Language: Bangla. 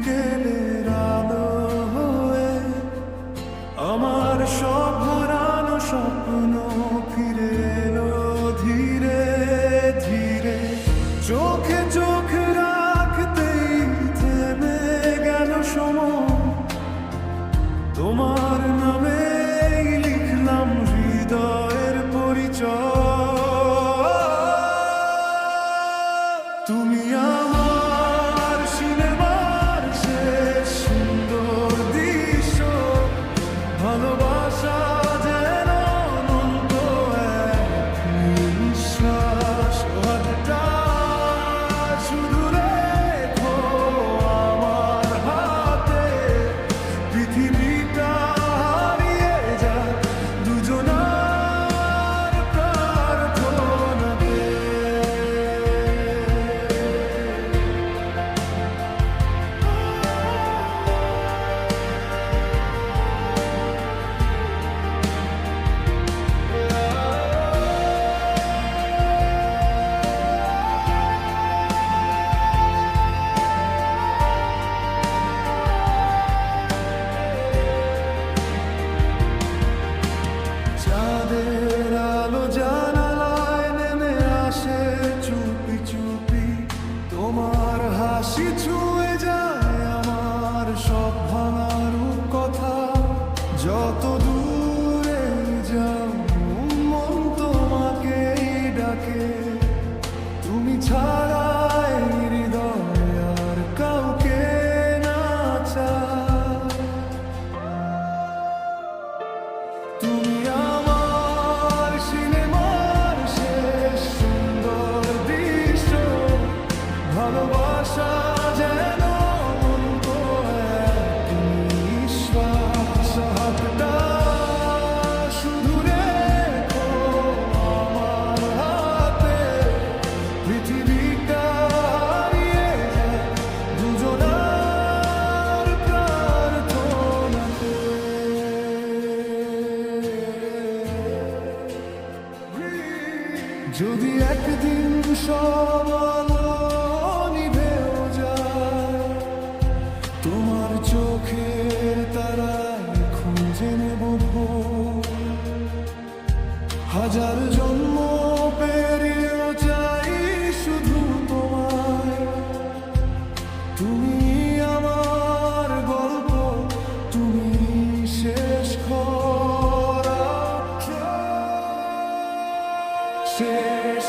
বিকেলের আলো হয়ে আমার সব হারানো স্বপ্ন ফিরে এলো ধীরে ধীরে। চোখে চোখ রাখতেই থেমে গেল সময়, তোমার নামে লিখলাম হৃদয়ের পরিচয়। তুমি আমার সিনেমার শেষ সুন্দর দৃশ্য, ভালোবাসা যেন অনন্ত এক নিঃশ্বাস। হাতটা শুধু রেখো আমার হাতে, পৃথিবীটা হারিয়ে যায় দুজনার প্রার্থনাতে। চাঁদের আলো জানালায় নেমে আসে চুপি চুপি, তোমার হাসি ছুঁয়ে যায় আমার সব ভাঙার কথা। যত দূরে যাও মন তোমাকেই ডাকে, তুমি ছাড়া এই হৃদয় আর কাউকে না চায়। তুমি আমার সিনেমার শেষ সুন্দর দৃশ্য, ভালোবাসা যেন অনন্ত এক নিঃশ্বাস। হাতটা শুধু রেখো আমার হাতে, পৃথিবীটা হারিয়ে যায় দুজনার প্রার্থনাতে। যদি একদিন সব আলো নিভেও যায়, তোমার চোখের তারায় খুঁজে নেব ভোর। হাজার জন্ম পেরিয়েও চাই শুধু তোমায়। তুমি আমার গল্প, তুমি শেষ করা শেষ।